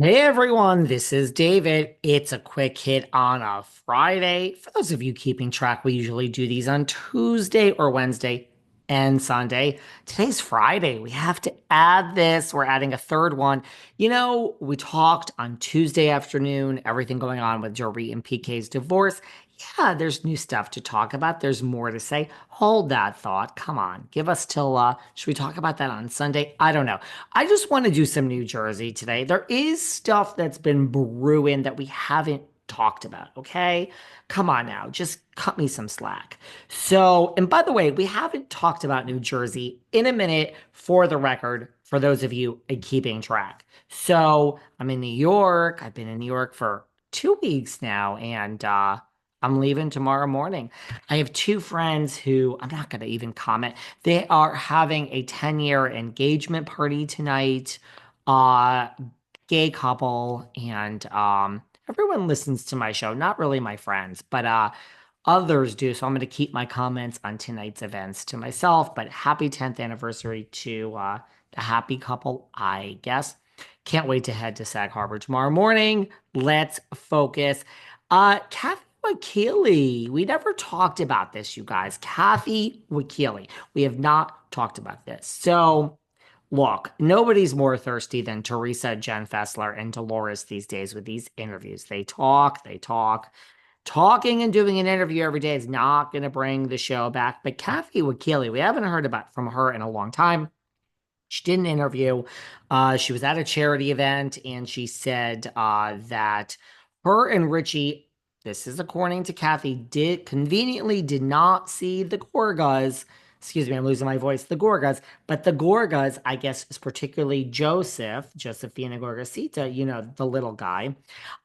Hey everyone, this is David. It's a quick hit on a Friday. For those of you keeping track, we usually do these on Tuesday or Wednesday and Sunday. Today's Friday. We have to add this. We're adding a third one. We talked on Tuesday afternoon, everything going on with Jory and PK's divorce. Yeah, there's new stuff to talk about. There's more to say. Hold that thought. Come on. Give us till should we talk about that on Sunday? I don't know. I just want to do some New Jersey today. There is stuff that's been brewing that we haven't talked about, okay? Come on now, just cut me some slack. So, and by the way, we haven't talked about New Jersey in a minute for the record, for those of you keeping track. So, I'm in New York. I've been in New York for 2 weeks now, and I'm leaving tomorrow morning. I have two friends who I'm not going to even comment. They are having a 10-year engagement party tonight. Uh, Gay couple, and everyone listens to my show. Not really my friends, but others do. So I'm going to keep my comments on tonight's events to myself. But happy 10th anniversary to the happy couple, I guess. Can't wait to head to Sag Harbor tomorrow morning. Let's focus. Kathy Wakile. We never talked about this, you guys. Kathy Wakile. We have not talked about this. So, look, nobody's more thirsty than Teresa, Jen Fessler, and Dolores these days with these interviews. They talk, they talk. Talking and doing an interview every day is not going to bring the show back. But Kathy Wakile, we haven't heard about from her in a long time. She did an interview. She was at a charity event and she said that her and Richie, this is according to Kathy, did not see the Gorgas. Excuse me, I'm losing my voice. The Gorgas, but the Gorgas, I guess, is particularly Josephina Gorgasita, the little guy.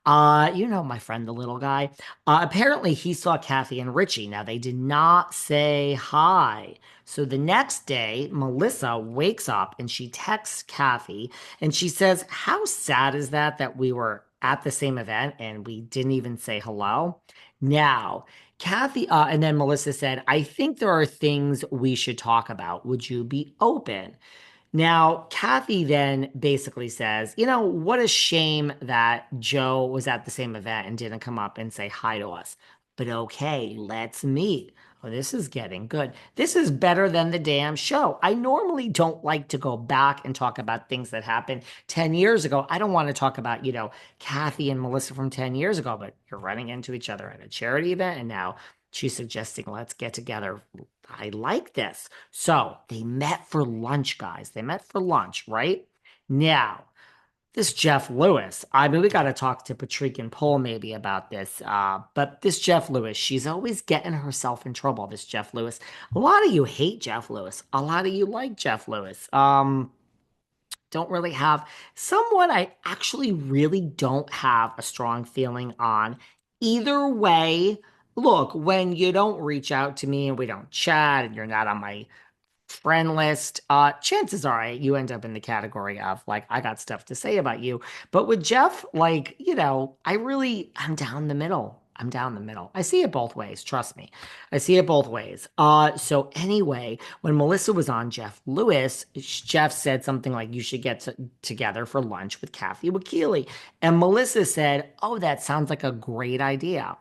My friend, the little guy. Apparently, he saw Kathy and Richie. Now, they did not say hi. So the next day, Melissa wakes up and she texts Kathy and she says, how sad is that we were at the same event and we didn't even say hello? Now, Kathy, and then Melissa said, I think there are things we should talk about. Would you be open? Now, Kathy then basically says, what a shame that Joe was at the same event and didn't come up and say hi to us. But okay, let's meet. Oh, this is getting good. This is better than the damn show. I normally don't like to go back and talk about things that happened 10 years ago. I don't want to talk about, Kathy and Melissa from 10 years ago, but you're running into each other at a charity event and now she's suggesting let's get together. I like this. So they met for lunch, guys. They met for lunch, right? Now, this Jeff Lewis, I mean, we got to talk to Patrick and Paul maybe about this. But this Jeff Lewis, she's always getting herself in trouble, this Jeff Lewis. A lot of you hate Jeff Lewis. A lot of you like Jeff Lewis. Don't really have someone I actually really don't have a strong feeling on. Either way, look, when you don't reach out to me and we don't chat and you're not on my friend list, chances are you end up in the category of like, I got stuff to say about you. But with Jeff, like, I'm down the middle. I'm down the middle. I see it both ways. Trust me. I see it both ways. So anyway, when Melissa was on Jeff Lewis, Jeff said something like, you should get together for lunch with Kathy Wakile. And Melissa said, oh, that sounds like a great idea.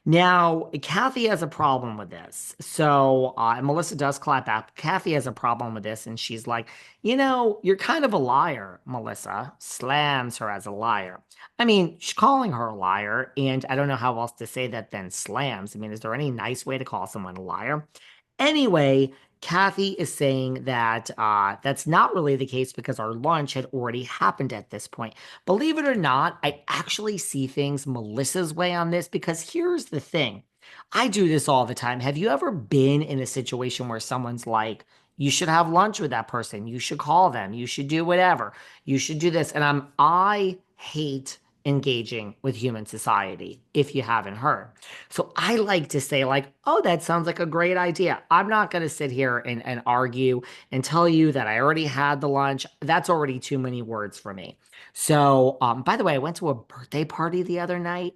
Now, Kathy has a problem with this. So, and Melissa does clap back. Kathy has a problem with this, and she's like, you're kind of a liar, Melissa. Slams her as a liar. I mean, she's calling her a liar, and I don't know how else to say that than slams. I mean, is there any nice way to call someone a liar? Anyway, Kathy is saying that that's not really the case because our lunch had already happened at this point. Believe it or not, I actually see things Melissa's way on this because here's the thing. I do this all the time. Have you ever been in a situation where someone's like, you should have lunch with that person, you should call them, you should do whatever, you should do this. And I hate engaging with human society, if you haven't heard. So I like to say, like, oh, that sounds like a great idea. I'm not going to sit here and argue and tell you that I already had the lunch. That's already too many words for me. So, by the way, I went to a birthday party the other night.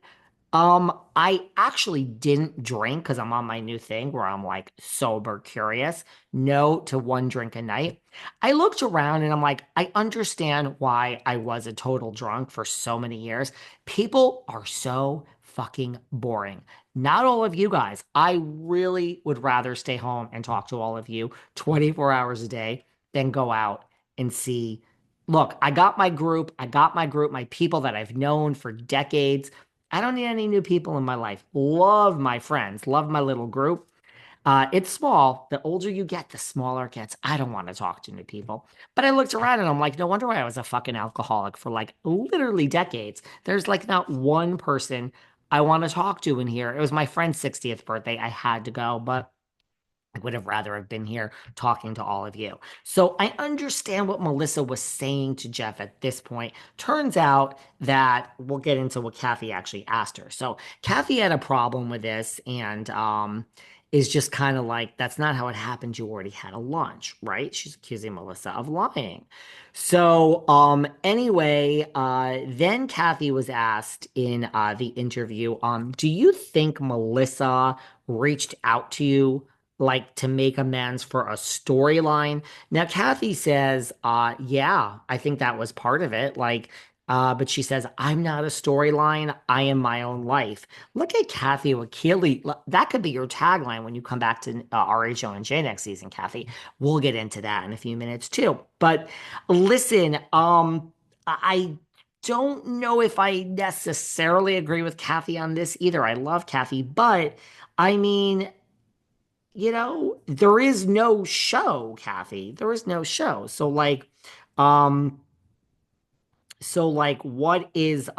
I actually didn't drink because I'm on my new thing where I'm like sober curious. No to one drink a night. I looked around and I'm like, I understand why I was a total drunk for so many years. People are so fucking boring. Not all of you guys. I really would rather stay home and talk to all of you 24 hours a day than go out and see. Look, I got my group, my people that I've known for decades. I don't need any new people in my life. Love my friends, love my little group. It's small. The older you get, the smaller it gets. I don't want to talk to new people. But I looked around and I'm like, no wonder why I was a fucking alcoholic for like literally decades. There's like not one person I want to talk to in here. It was my friend's 60th birthday. I had to go, but I would have rather have been here talking to all of you. So I understand what Melissa was saying to Jeff at this point. Turns out that we'll get into what Kathy actually asked her. So Kathy had a problem with this and is just kind of like, that's not how it happened. You already had a lunch, right? She's accusing Melissa of lying. So anyway, then Kathy was asked in the interview, do you think Melissa reached out to you like to make amends for a storyline? Now, Kathy says, yeah, I think that was part of it. But she says, I'm not a storyline. I am my own life. Look at Kathy Wakile. That could be your tagline when you come back to RHONJ next season, Kathy. We'll get into that in a few minutes too. But listen, I don't know if I necessarily agree with Kathy on this either. I love Kathy, but I mean, there is no show, Kathy. There is no show. Um, what is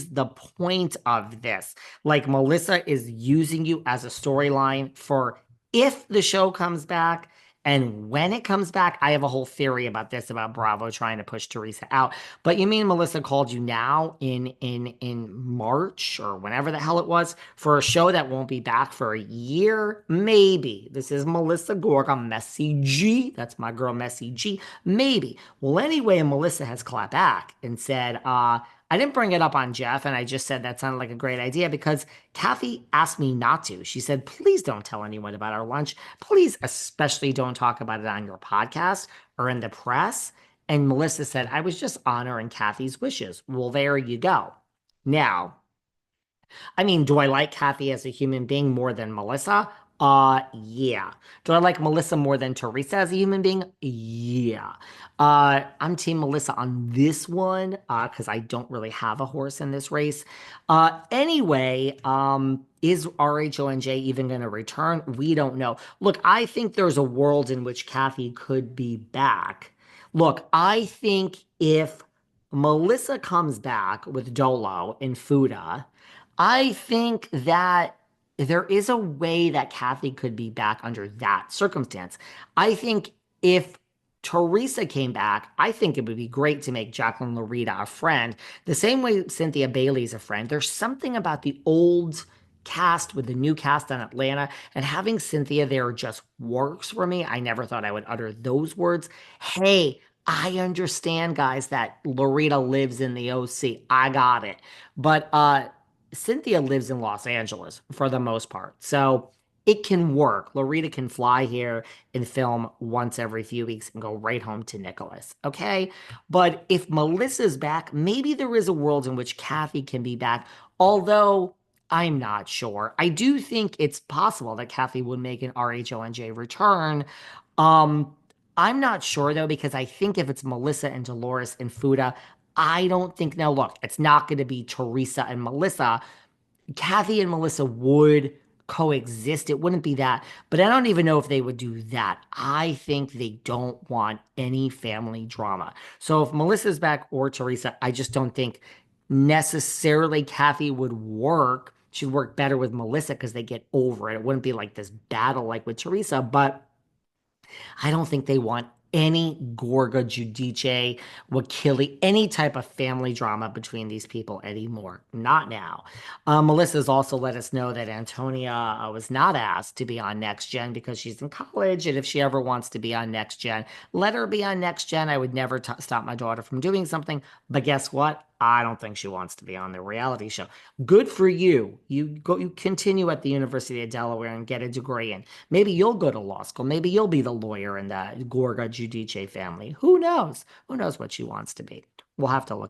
the point of this? Like Melissa is using you as a storyline for if the show comes back and when it comes back. I have a whole theory about this about Bravo trying to push Teresa out. But you mean Melissa called you now in March or whenever the hell it was for a show that won't be back for a year? Maybe. This is Melissa Gorga, Messy G. That's my girl Messy G. Maybe. Well, anyway, Melissa has clapped back and said, I didn't bring it up on Jeff, and I just said that sounded like a great idea because Kathy asked me not to. She said, please don't tell anyone about our lunch. Please, especially don't talk about it on your podcast or in the press. And Melissa said, I was just honoring Kathy's wishes. Well, there you go. Now, I mean, do I like Kathy as a human being more than Melissa? Yeah. Do I like Melissa more than Teresa as a human being? Yeah. I'm team Melissa on this one, because I don't really have a horse in this race. Anyway, is RHONJ even going to return? We don't know. Look, I think there's a world in which Kathy could be back. Look, I think if Melissa comes back with Dolo and Fuda, I think that there is a way that Kathy could be back under that circumstance. I think if Teresa came back, I think it would be great to make Jacqueline Lorita a friend, the same way Cynthia Bailey's a friend. There's something about the old cast with the new cast on Atlanta, and having Cynthia there just works for me. I never thought I would utter those words. Hey, I understand, guys, that Lorita lives in the OC. I got it. But Cynthia lives in Los Angeles for the most part. So it can work. Lorita can fly here and film once every few weeks and go right home to Nicholas. Okay. But if Melissa's back, maybe there is a world in which Kathy can be back. Although I'm not sure. I do think it's possible that Kathy would make an RHONJ return. Um, I'm not sure though, because I think if it's Melissa and Dolores and Fuda, I don't think, now look, it's not going to be Teresa and Melissa. Kathy and Melissa would coexist. It wouldn't be that, but I don't even know if they would do that. I think they don't want any family drama. So if Melissa's back or Teresa, I just don't think necessarily Kathy would work. She'd work better with Melissa because they get over it. It wouldn't be like this battle like with Teresa, but I don't think they want any Gorga, Giudice, Wakile, any type of family drama between these people anymore. Not now. Melissa's also let us know that Antonia was not asked to be on Next Gen because she's in college, and if she ever wants to be on Next Gen, let her be on Next Gen. I would never stop my daughter from doing something, but guess what? I don't think she wants to be on the reality show. Good for you. You continue at the University of Delaware and get a degree, and maybe you'll go to law school. Maybe you'll be the lawyer in the Gorga Giudice family. Who knows? Who knows what she wants to be? We'll have to look